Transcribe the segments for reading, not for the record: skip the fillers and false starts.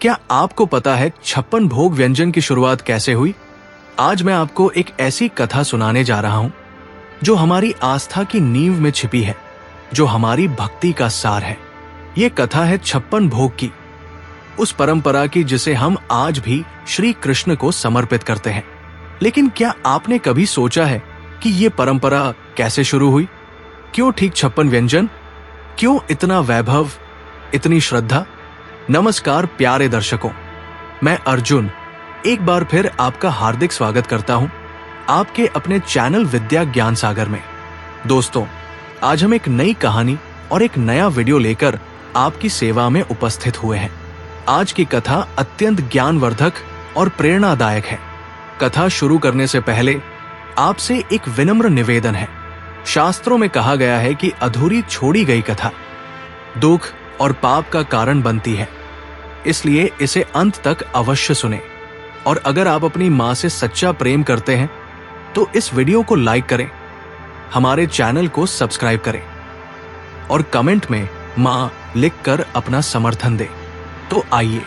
क्या आपको पता है 56 भोग व्यंजन की शुरुआत कैसे हुई? आज मैं आपको एक ऐसी कथा सुनाने जा रहा हूं जो हमारी आस्था की नींव में छिपी है, जो हमारी भक्ति का सार है। ये कथा है 56 भोग की, उस परंपरा की जिसे हम आज भी श्री कृष्ण को समर्पित करते हैं। लेकिन क्या आपने कभी सोचा है कि ये परंपरा कैसे शुरू हुई? क्यों ठीक 56 व्यंजन? क्यों इतना वैभव, इतनी श्रद्धा? नमस्कार प्यारे दर्शकों, मैं अर्जुन एक बार फिर आपका हार्दिक स्वागत करता हूं आपके अपने चैनल विद्या ज्ञान सागर में। दोस्तों, आज हम एक नई कहानी और एक नया वीडियो लेकर आपकी सेवा में उपस्थित हुए हैं। आज की कथा अत्यंत ज्ञानवर्धक और प्रेरणादायक है। कथा शुरू करने से पहले आपसे एक विनम्र निवेदन है। शास्त्रों में कहा गया है कि अधूरी छोड़ी गई कथा दुख और पाप का कारण बनती है, इसलिए इसे अंत तक अवश्य सुने। और अगर आप अपनी माँ से सच्चा प्रेम करते हैं तो इस वीडियो को लाइक करें, हमारे चैनल को सब्सक्राइब करें और कमेंट में माँ लिखकर अपना समर्थन दें। तो आइए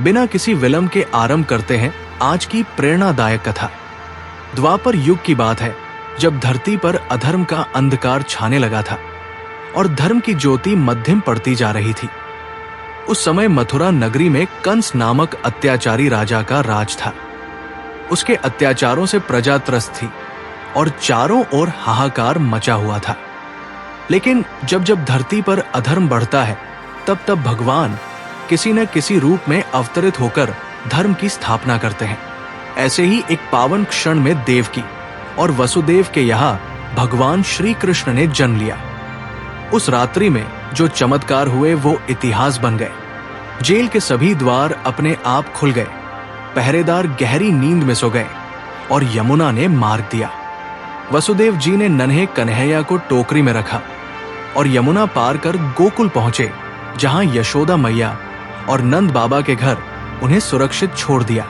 बिना किसी विलंब के आरंभ करते हैं आज की प्रेरणादायक कथा। द्वापर युग की बात है, जब धरती पर अधर्म का अंधकार छाने लगा था और धर्म की ज्योति मध्यम पड़ती जा रही थी। उस समय मथुरा नगरी में कंस नामक अत्याचारी राजा का राज था। उसके अत्याचारों से प्रजा त्रस्त थी और चारों ओर हाहाकार मचा हुआ था। लेकिन जब जब धरती पर अधर्म बढ़ता है, तब तब भगवान किसी न किसी रूप में अवतरित होकर धर्म की स्थापना करते हैं। ऐसे ही एक पावन क्षण में देवकी और वसुदेव के यहाँ भगवान श्री कृष्ण ने जन्म लिया। उस रात्रि में जो चमत्कार हुए वो इतिहास बन गए। जेल के सभी द्वार अपने आप खुल गए, पहरेदार गहरी नींद में सो गए और यमुना ने मार्ग दिया। वसुदेव जी ने नन्हे कन्हैया को टोकरी में रखा और यमुना पार कर गोकुल पहुंचे, जहां यशोदा मैया और नंद बाबा के घर उन्हें सुरक्षित छोड़ दिया।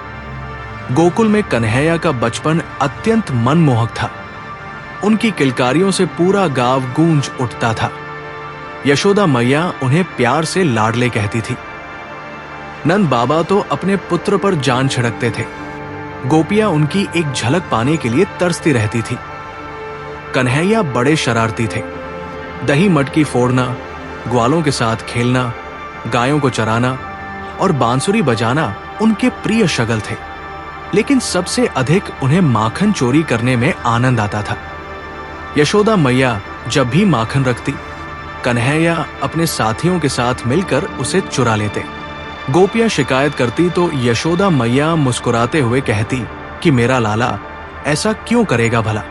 गोकुल में कन्हैया का बचपन अत्यंत मनमोहक था। उनकी किलकारियों से पूरा गांव गूंज उठता था। यशोदा मैया उन्हें प्यार से लाडले कहती थी। नंद बाबा तो अपने पुत्र पर जान छिड़कते थे। गोपियां उनकी एक झलक पाने के लिए तरसती रहती थी। कन्हैया बड़े शरारती थे। दही मटकी फोड़ना, ग्वालों के साथ खेलना, गायों को चराना और बांसुरी बजाना उनके प्रिय शगल थे। लेकिन सबसे अधिक उन्हें माखन चोरी करने में आनंद आता था। यशोदा मैया जब भी माखन रखती, कन्हैया अपने साथियों के साथ मिलकर उसे चुरा लेते। गोपियां शिकायत करती तो यशोदा मैया मुस्कुराते हुए कहती कि मेरा लाला ऐसा क्यों करेगा भला।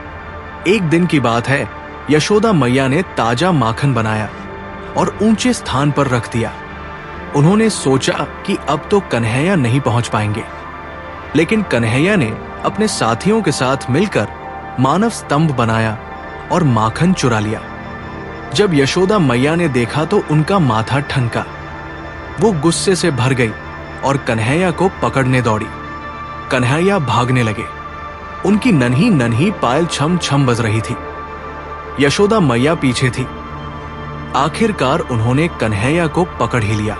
एक दिन की बात है, यशोदा मैया ने ताजा माखन बनाया और ऊंचे स्थान पर रख दिया। उन्होंने सोचा कि अब तो कन्हैया नहीं पहुंच पाएंगे, लेकिन कन्हैया ने अपने साथियों के साथ मिलकर मानव स्तंभ बनाया और माखन चुरा लिया। जब यशोदा मैया ने देखा तो उनका माथा ठनका। वो गुस्से से भर गई और कन्हैया को पकड़ने दौड़ी। कन्हैया भागने लगे। उनकी नन्ही नन्ही पायल छम छम बज रही थी। यशोदा मैया पीछे थी। आखिरकार उन्होंने कन्हैया को पकड़ ही लिया।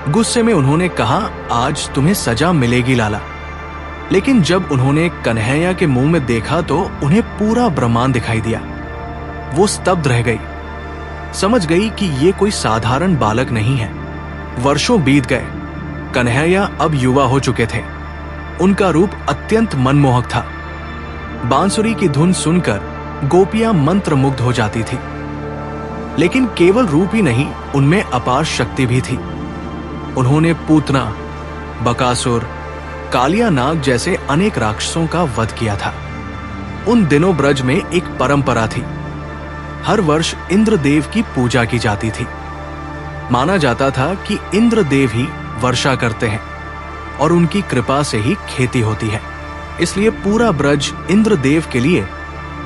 गुस्से में उन्होंने कहा, आज तुम्हें सजा मिलेगी लाला। लेकिन जब उन्होंने कन्हैया के मुंह में देखा तो उन्हें पूरा ब्रह्मांड दिखाई दिया। वो स्तब्ध रह गई। समझ गई कि ये कोई साधारण बालक नहीं है। वर्षों बीत गए। कन्हैया अब युवा हो चुके थे। उनका रूप अत्यंत मनमोहक था। बांसुरी की धुन सुनकर गोपियां मंत्रमुग्ध हो जाती थी। लेकिन केवल रूप ही नहीं, उनमें अपार शक्ति भी थी। उन्होंने पूतना, बकासुर, कालिया नाग जैसे अनेक राक्षसों का वध किया था। उन दिनों ब्रज में एक परंपरा थी। हर वर्ष इंद्रदेव की पूजा की जाती थी। माना जाता था कि इंद्रदेव ही वर्षा करते हैं और उनकी कृपा से ही खेती होती है। इसलिए पूरा ब्रज इंद्रदेव के लिए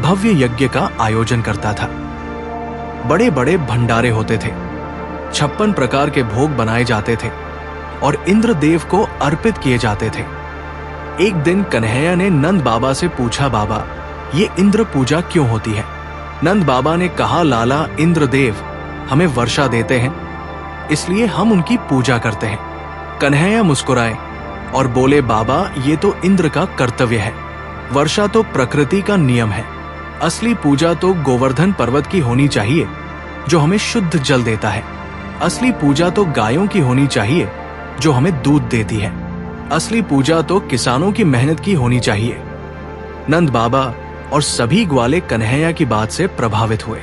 भव्य यज्ञ का आयोजन करता था। बड़े बड़े भंडारे होते थे। 56 प्रकार के भोग बनाए जाते थे और इंद्रदेव को अर्पित किए जाते थे। एक दिन कन्हैया ने नंद बाबा से पूछा, बाबा ये इंद्र पूजा क्यों होती है? नंद बाबा ने कहा, लाला इंद्रदेव हमें वर्षा देते हैं, इसलिए हम उनकी पूजा करते हैं। कन्हैया मुस्कुराए और बोले, बाबा ये तो इंद्र का कर्तव्य है। वर्षा तो प्रकृति का नियम है। असली पूजा तो गोवर्धन पर्वत की होनी चाहिए जो हमें शुद्ध जल देता है। असली पूजा तो गायों की होनी चाहिए जो हमें दूध देती है। असली पूजा तो किसानों की मेहनत की होनी चाहिए। नंद बाबा और सभी ग्वाले कन्हैया की बात से प्रभावित हुए।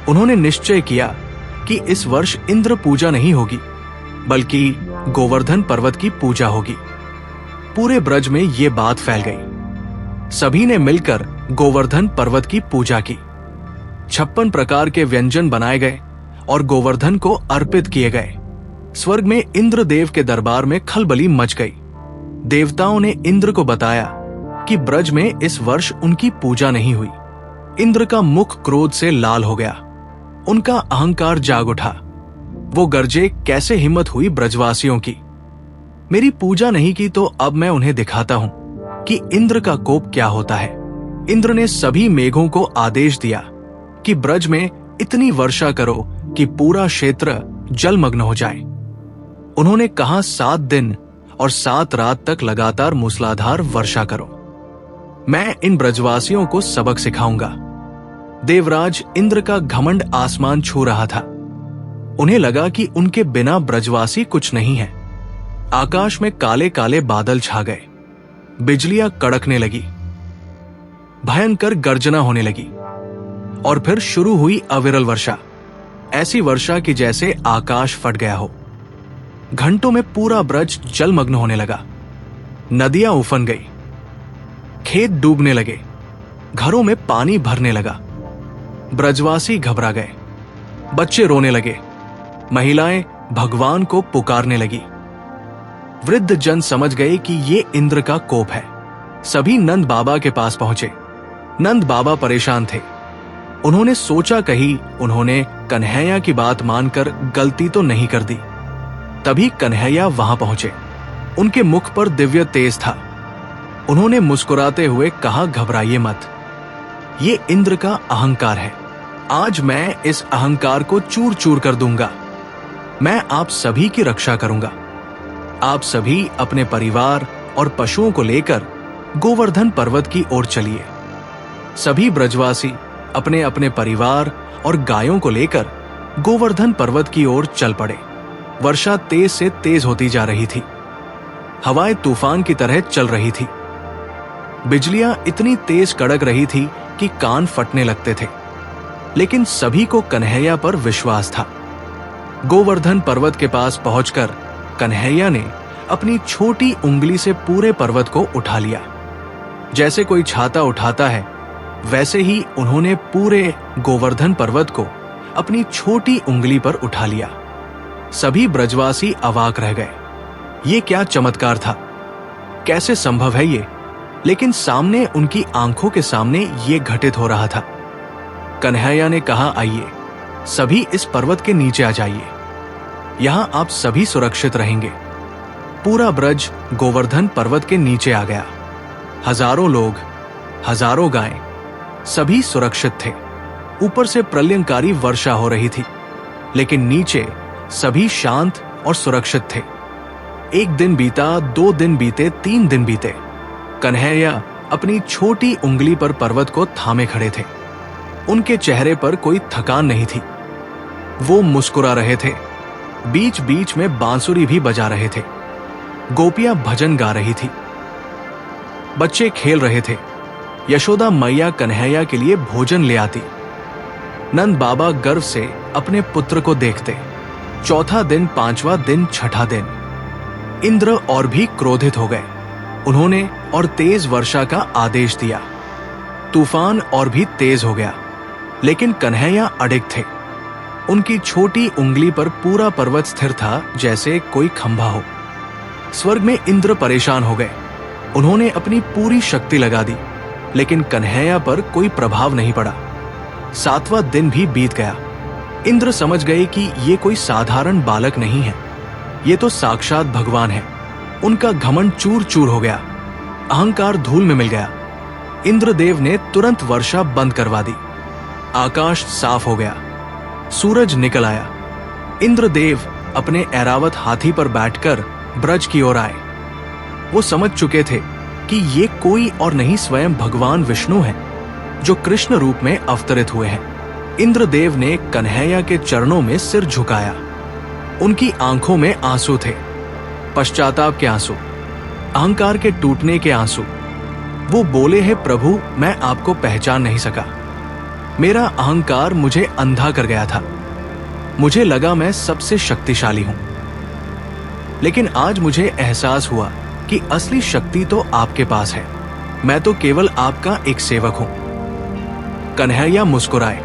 उन्होंने निश्चय किया कि इस वर्ष इंद्र पूजा नहीं होगी बल्कि गोवर्धन पर्वत की पूजा होगी। पूरे ब्रज में ये बात फैल गई। सभी ने मिलकर गोवर्धन पर्वत की पूजा की। 56 प्रकार के व्यंजन बनाए गए और गोवर्धन को अर्पित किए गए। स्वर्ग में इंद्रदेव के दरबार में खलबली मच गई। देवताओं ने इंद्र को बताया कि ब्रज में इस वर्ष उनकी पूजा नहीं हुई। इंद्र का मुख क्रोध से लाल हो गया। उनका अहंकार जाग उठा। वो गरजे, कैसे हिम्मत हुई ब्रजवासियों की। मेरी पूजा नहीं की तो अब मैं उन्हें दिखाता हूं कि इंद्र का कोप क्या होता है। इंद्र ने सभी मेघों को आदेश दिया कि ब्रज में इतनी वर्षा करो कि पूरा क्षेत्र जलमग्न हो जाए। उन्होंने कहा 7 दिन और 7 रात तक लगातार मूसलाधार वर्षा करो। मैं इन ब्रजवासियों को सबक सिखाऊंगा। देवराज इंद्र का घमंड आसमान छू रहा था। उन्हें लगा कि उनके बिना ब्रजवासी कुछ नहीं है। आकाश में काले काले बादल छा गए। बिजलियां कड़कने लगी। भयंकर गर्जना होने लगी और फिर शुरू हुई अविरल वर्षा। ऐसी वर्षा कि जैसे आकाश फट गया हो। घंटों में पूरा ब्रज जलमग्न होने लगा। नदियां उफन गई। खेत डूबने लगे। घरों में पानी भरने लगा। ब्रजवासी घबरा गए। बच्चे रोने लगे। महिलाएं भगवान को पुकारने लगी। वृद्ध जन समझ गए कि ये इंद्र का कोप है। सभी नंद बाबा के पास पहुंचे। नंद बाबा परेशान थे। उन्होंने सोचा कहीं उन्होंने कन्हैया की बात मानकर गलती तो नहीं कर दी। तभी कन्हैया वहां पहुंचे। उनके मुख पर दिव्य तेज था। उन्होंने मुस्कुराते हुए कहा, घबराइए मत, ये इंद्र का अहंकार है। आज मैं इस अहंकार को चूर चूर कर दूंगा। मैं आप सभी की रक्षा करूंगा। आप सभी अपने परिवार और पशुओं को लेकर गोवर्धन पर्वत की ओर चलिए। सभी ब्रजवासी अपने अपने परिवार और गायों को लेकर गोवर्धन पर्वत की ओर चल पड़े। वर्षा तेज से तेज होती जा रही थी। हवाएं तूफान की तरह चल रही थी। बिजलियां इतनी तेज कड़क रही थी कि कान फटने लगते थे। लेकिन सभी को कन्हैया पर विश्वास था। गोवर्धन पर्वत के पास पहुंचकर कन्हैया ने अपनी छोटी उंगली से पूरे पर्वत को उठा लिया। जैसे कोई छाता उठाता है, वैसे ही उन्होंने पूरे गोवर्धन पर्वत को अपनी छोटी उंगली पर उठा लिया। सभी ब्रजवासी अवाक रह गए। ये क्या चमत्कार था? कैसे संभव है ये? लेकिन सामने उनकी आंखों के सामने ये घटित हो रहा था। कन्हैया ने कहा, आइए सभी इस पर्वत के नीचे आ जाइए। यहां आप सभी सुरक्षित रहेंगे। पूरा ब्रज गोवर्धन पर्वत के नीचे आ गया। हजारों लोग, हजारों गायें, सभी सुरक्षित थे। ऊपर से प्रलयंकारी वर्षा हो रही थी, लेकिन नीचे सभी शांत और सुरक्षित थे। 1 दिन बीता, 2 दिन बीते, 3 दिन बीते। कन्हैया अपनी छोटी उंगली पर पर्वत को थामे खड़े थे। उनके चेहरे पर कोई थकान नहीं थी। वो मुस्कुरा रहे थे। बीच बीच में बांसुरी भी बजा रहे थे। गोपियां भजन गा रही थी। बच्चे खेल रहे थे। यशोदा मैया कन्हैया के लिए भोजन ले आती। नंद बाबा गर्व से अपने पुत्र को देखते। चौथा दिन, 5वां दिन, 6ठा दिन। इंद्र और भी क्रोधित हो गए। उन्होंने और तेज वर्षा का आदेश दिया। तूफान और भी तेज हो गया, लेकिन कन्हैया अडिग थे। उनकी छोटी उंगली पर पूरा पर्वत स्थिर था, जैसे कोई खंभा हो। स्वर्ग में इंद्र परेशान हो गए। उन्होंने अपनी पूरी शक्ति लगा दी, लेकिन कन्हैया पर कोई प्रभाव नहीं पड़ा। 7वां दिन भी बीत गया। इंद्र समझ गए कि ये कोई साधारण बालक नहीं है, ये तो साक्षात भगवान है। उनका घमंड चूर चूर हो गया। अहंकार धूल में मिल गया। इंद्रदेव ने तुरंत वर्षा बंद करवा दी। आकाश साफ हो गया। सूरज निकल आया। इंद्रदेव अपने ऐरावत हाथी पर बैठकर ब्रज की ओर आए। वो समझ चुके थे कि ये कोई और नहीं स्वयं भगवान विष्णु हैं, जो कृष्ण रूप में अवतरित हुए हैं। इंद्रदेव ने कन्हैया के चरणों में सिर झुकाया। उनकी आंखों में आंसू थे, पश्चाताप के आंसू, अहंकार के टूटने के आंसू। वो बोले, हे प्रभु, मैं आपको पहचान नहीं सका। मेरा अहंकार मुझे अंधा कर गया था। मुझे लगा मैं सबसे शक्तिशाली हूं, लेकिन आज मुझे एहसास हुआ कि असली शक्ति तो आपके पास है। मैं तो केवल आपका एक सेवक हूं। कन्हैया मुस्कुराए।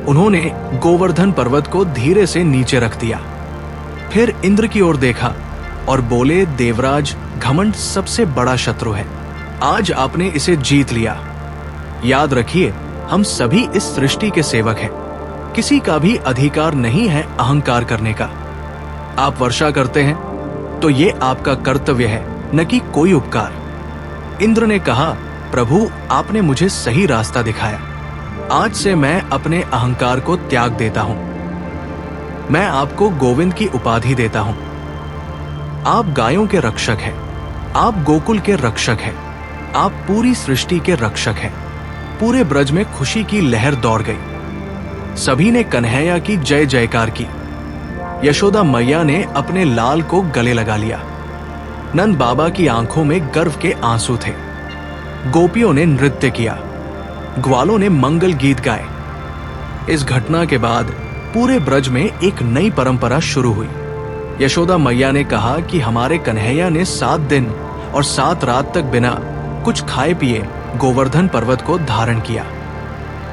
उन्होंने गोवर्धन पर्वत को धीरे से नीचे रख दिया, फिर इंद्र की ओर देखा और बोले, देवराज, घमंड सबसे बड़ा शत्रु है। आज आपने इसे जीत लिया। याद रखिए, हम सभी इस सृष्टि के सेवक हैं। किसी का भी अधिकार नहीं है अहंकार करने का। आप वर्षा करते हैं तो ये आपका कर्तव्य है, न कि कोई उपकार। इंद्र ने कहा, प्रभु, आपने मुझे सही रास्ता दिखाया। आज से मैं अपने अहंकार को त्याग देता हूं। मैं आपको गोविंद की उपाधि देता हूं। आप गायों के रक्षक हैं, आप गोकुल के रक्षक हैं, आप पूरी सृष्टि के रक्षक हैं। पूरे ब्रज में खुशी की लहर दौड़ गई। सभी ने कन्हैया की जय जयकार की। यशोदा मैया ने अपने लाल को गले लगा लिया। नंद बाबा की आंखों में गर्व के आंसू थे। गोपियों ने नृत्य किया, ग्वालों ने मंगल गीत गाए। इस घटना के बाद पूरे ब्रज में एक नई परंपरा शुरू हुई। यशोदा मैया ने कहा कि हमारे कन्हैया ने 7 दिन और 7 रात तक बिना कुछ खाए पिए गोवर्धन पर्वत को धारण किया।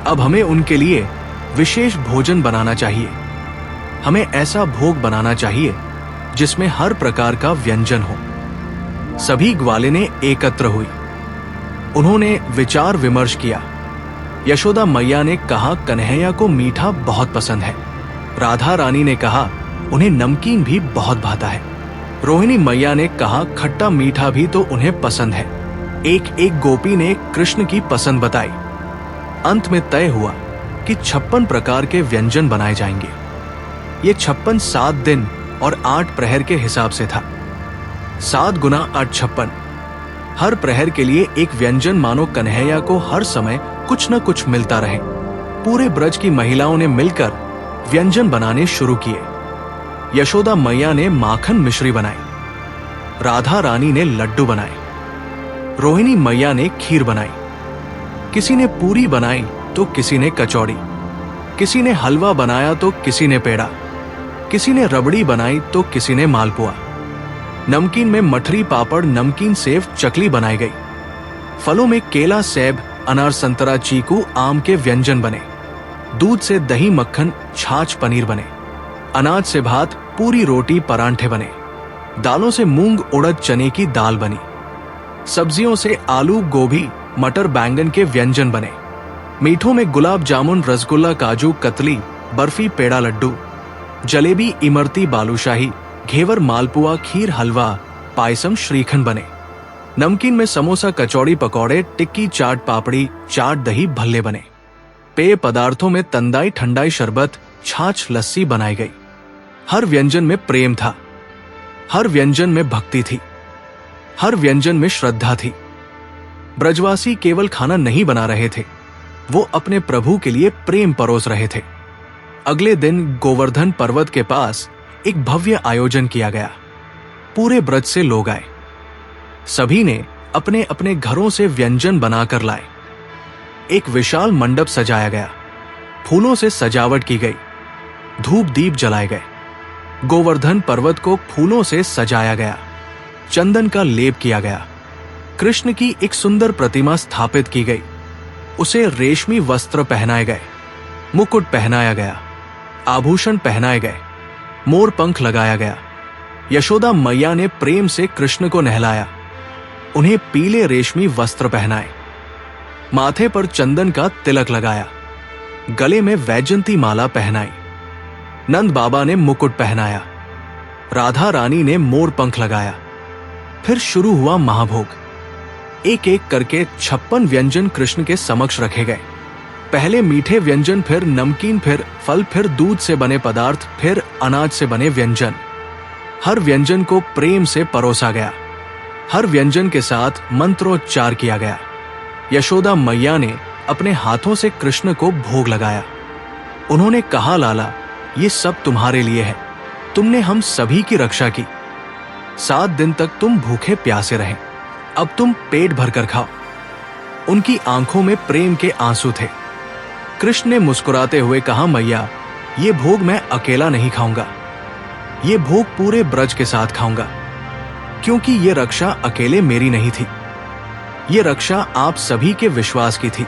अब हमें उनके लिए विशेष भोजन बनाना चाहिए। हमें ऐसा भोग बनाना चाहिए जिसमें हर प्रकार का व्यंजन हो। सभी ग्वालें एकत्र हुई। उन्होंने विचार विमर्श किया। यशोदा मैया ने कहा, कन्हैया को मीठा बहुत पसंद है। राधा रानी ने कहा, उन्हें नमकीन भी बहुत भाता है। रोहिणी मैया ने कहा, खट्टा मीठा भी तो उन्हें पसंद है। एक एक गोपी ने कृष्ण की पसंद बताई। अंत में तय हुआ कि 56 प्रकार के व्यंजन बनाए जाएंगे। ये 56 7 दिन और 8 प्रहर के हिसाब से था। 7 गुना 8 56। हर प्रहर के लिए एक व्यंजन, मानो कन्हैया को हर समय कुछ न कुछ मिलता रहे। पूरे ब्रज की महिलाओं ने मिलकर व्यंजन बनाने शुरू किए। यशोदा मैया ने माखन मिश्री बनाई, राधा रानी ने लड्डू बनाए, रोहिणी मैया ने खीर बनाई। किसी ने पूरी बनाई तो किसी ने कचौड़ी, किसी ने हलवा बनाया तो किसी ने पेड़ा, किसी ने रबड़ी बनाई तो किसी ने मालपुआ। नमकीन में मठरी, पापड़, नमकीन सेव, चकली बनाई गई। फलों में केला, सेब, अनार, संतरा, चीकू, आम के व्यंजन बने। दूध से दही, मक्खन, छाछ, पनीर बने। अनाज से भात, पूरी, रोटी, परांठे बने। दालों से मूंग, उड़द, चने की दाल बनी। सब्जियों से आलू, गोभी, मटर, बैंगन के व्यंजन बने। मीठों में गुलाब जामुन, रसगुल्ला, काजू, कतली, बर्फी, पेड़ा, लड्डू, जलेबी, इमरती, बालूशाही, घेवर, मालपुआ, खीर, हलवा, पायसम, श्रीखंड बने। नमकीन में समोसा, कचौड़ी, पकौड़े, टिक्की, चाट, पापड़ी, चाट, दही, भल्ले बने। पेय पदार्थों में तंदाई, ठंडाई, शरबत, छाछ, लस्सी बनाई गई। हर व्यंजन में प्रेम था, हर व्यंजन में भक्ति थी, हर व्यंजन में श्रद्धा थी। ब्रजवासी केवल खाना नहीं बना रहे थे, वो अपने प्रभु के लिए प्रेम परोस रहे थे। अगले दिन गोवर्धन पर्वत के पास एक भव्य आयोजन किया गया। पूरे ब्रज से लोग आए। सभी ने अपने अपने घरों से व्यंजन बनाकर लाए। एक विशाल मंडप सजाया गया, फूलों से सजावट की गई, धूप दीप जलाए गए। गोवर्धन पर्वत को फूलों से सजाया गया, चंदन का लेप किया गया। कृष्ण की एक सुंदर प्रतिमा स्थापित की गई। उसे रेशमी वस्त्र पहनाए गए, मुकुट पहनाया गया, आभूषण पहनाए गए, मोर पंख लगाया गया। यशोदा मैया ने प्रेम से कृष्ण को नहलाया, उन्हें पीले रेशमी वस्त्र पहनाए, माथे पर चंदन का तिलक लगाया, गले में वैजंती माला पहनाई। नंद बाबा ने मुकुट पहनाया, राधा रानी ने मोर पंख लगाया। फिर शुरू हुआ महाभोग। एक एक करके 56 व्यंजन कृष्ण के समक्ष रखे गए। पहले मीठे व्यंजन, फिर नमकीन, फिर फल, फिर दूध से बने पदार्थ, फिर अनाज से बने व्यंजन। हर व्यंजन को प्रेम से परोसा गया। हर व्यंजन के साथ मंत्रोच्चार किया गया। यशोदा मैया ने अपने हाथों से कृष्ण को भोग लगाया। उन्होंने कहा, लाला, ये सब तुम्हारे लिए है। तुमने हम सभी की रक्षा की। 7 दिन तक तुम भूखे प्यासे रहे, अब तुम पेट भरकर खाओ। उनकी आंखों में प्रेम के आंसू थे। कृष्ण ने मुस्कुराते हुए कहा, मैया, ये भोग मैं अकेला नहीं खाऊंगा, ये भोग पूरे ब्रज के साथ खाऊंगा, क्योंकि ये रक्षा अकेले मेरी नहीं थी। ये रक्षा आप सभी के विश्वास की थी,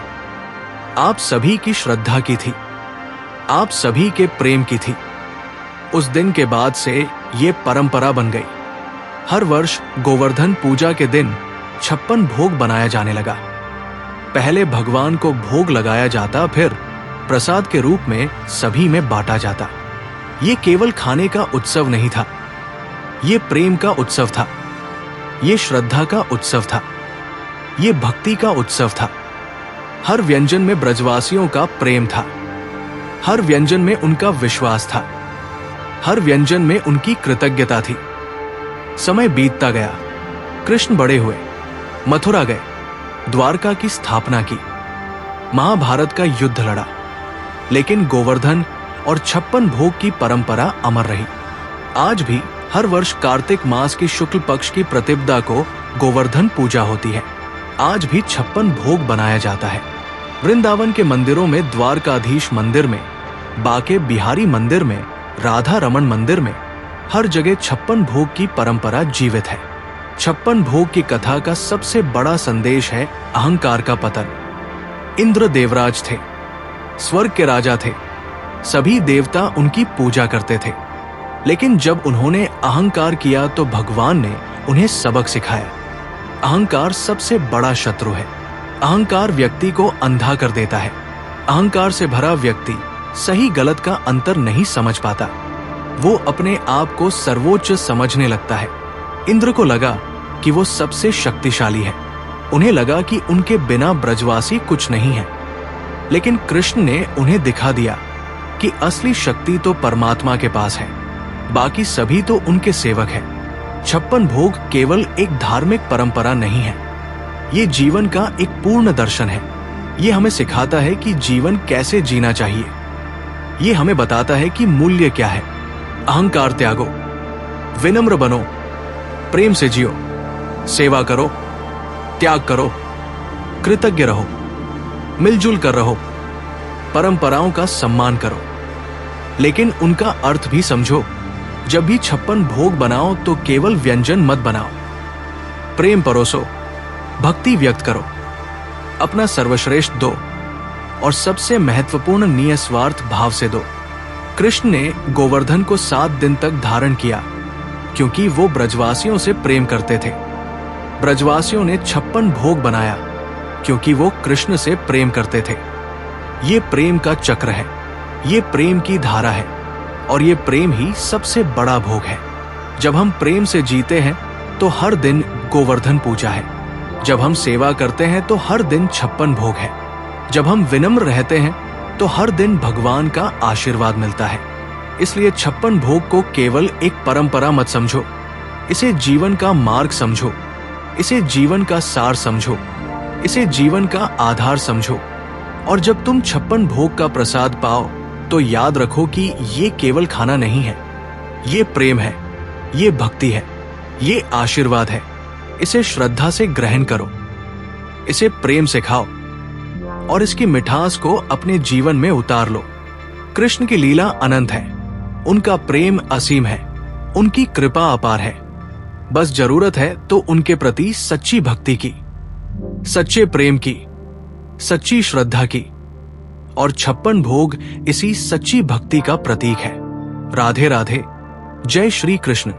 आप सभी की श्रद्धा की थी, आप सभी के प्रेम की थी। उस दिन के बाद से ये परंपरा बन गई। हर वर्ष गोवर्धन पूजा के दिन 56 भोग बनाया जाने लगा। पहले भगवान को भोग लगाया जाता, फिर प्रसाद के रूप में सभी में बांटा जाता। ये केवल खाने का उत्सव नहीं था, ये प्रेम का उत्सव था, ये श्रद्धा का उत्सव था, ये भक्ति का उत्सव था। हर व्यंजन में ब्रजवासियों का प्रेम था, हर व्यंजन में उनका विश्वास था, हर व्यंजन में उनकी कृतज्ञता थी। समय बीतता गया, कृष्ण बड़े हुए, मथुरा गए, द्वारका की स्थापना की, महाभारत का युद्ध लड़ा, लेकिन गोवर्धन और 56 भोग की परंपरा अमर रही। आज भी हर वर्ष कार्तिक मास की शुक्ल पक्ष की प्रतिपदा को गोवर्धन पूजा होती है। आज भी 56 भोग बनाया जाता है। वृंदावन के मंदिरों में, द्वारकाधीश मंदिर में, बाके बिहारी मंदिर में, राधा रमन मंदिर में, हर जगह 56 भोग की परंपरा जीवित है। 56 भोग की कथा का सबसे बड़ा संदेश है अहंकार का पतन। इंद्र देवराज थे, स्वर्ग के राजा थे, सभी देवता उनकी पूजा करते थे, लेकिन जब उन्होंने अहंकार किया तो भगवान ने उन्हें सबक सिखाया। अहंकार सबसे बड़ा शत्रु है। अहंकार व्यक्ति को अंधा कर देता है। अहंकार से भरा व्यक्ति सही गलत का अंतर नहीं समझ पाता। वो अपने आप को सर्वोच्च समझने लगता है। इंद्र को लगा कि वो सबसे शक्तिशाली है। उन्हें लगा कि उनके बिना ब्रजवासी कुछ नहीं है। लेकिन कृष्ण ने उन्हें दिखा दिया कि असली शक्ति तो परमात्मा के पास है, बाकी सभी तो उनके सेवक हैं। 56 भोग केवल एक धार्मिक परंपरा नहीं है, ये जीवन का एक पूर्ण दर्शन है। ये हमें सिखाता है कि जीवन कैसे जीना चाहिए। ये हमें बताता है कि मूल्य क्या है। अहंकार त्यागो, विनम्र बनो, प्रेम से जियो, सेवा करो, त्याग करो, कृतज्ञ रहो, मिलजुल कर रहो, परंपराओं का सम्मान करो, लेकिन उनका अर्थ भी समझो। जब भी 56 भोग बनाओ तो केवल व्यंजन मत बनाओ, प्रेम परोसो, भक्ति व्यक्त करो, अपना सर्वश्रेष्ठ दो और सबसे महत्वपूर्ण निस्वार्थ भाव से दो। कृष्ण ने गोवर्धन को 7 दिन तक धारण किया क्योंकि वो ब्रजवासियों से प्रेम करते थे। ब्रजवासियों ने 56 भोग बनाया क्योंकि वो कृष्ण से प्रेम करते थे। ये प्रेम का चक्र है, ये प्रेम की धारा है और ये प्रेम ही सबसे बड़ा भोग है। जब हम प्रेम से जीते हैं तो हर दिन गोवर्धन पूजा है। जब हम सेवा करते हैं तो हर दिन 56 भोग है। जब हम विनम्र रहते हैं तो हर दिन भगवान का आशीर्वाद मिलता है। इसलिए 56 भोग को केवल एक परंपरा मत समझो, इसे जीवन का मार्ग समझो, इसे जीवन का सार समझो, इसे जीवन का आधार समझो। और जब तुम 56 भोग का प्रसाद पाओ तो याद रखो कि ये केवल खाना नहीं है, ये प्रेम है, ये भक्ति है, ये आशीर्वाद है। इसे श्रद्धा से ग्रहण करो, इसे प्रेम से खाओ और इसकी मिठास को अपने जीवन में उतार लो। कृष्ण की लीला अनंत है, उनका प्रेम असीम है, उनकी कृपा अपार है। बस जरूरत है तो उनके प्रति सच्ची भक्ति की, सच्चे प्रेम की, सच्ची श्रद्धा की। और 56 भोग इसी सच्ची भक्ति का प्रतीक है। राधे राधे। जय श्री कृष्ण,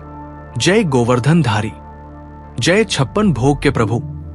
जय गोवर्धन धारी, जय 56 भोग के प्रभु।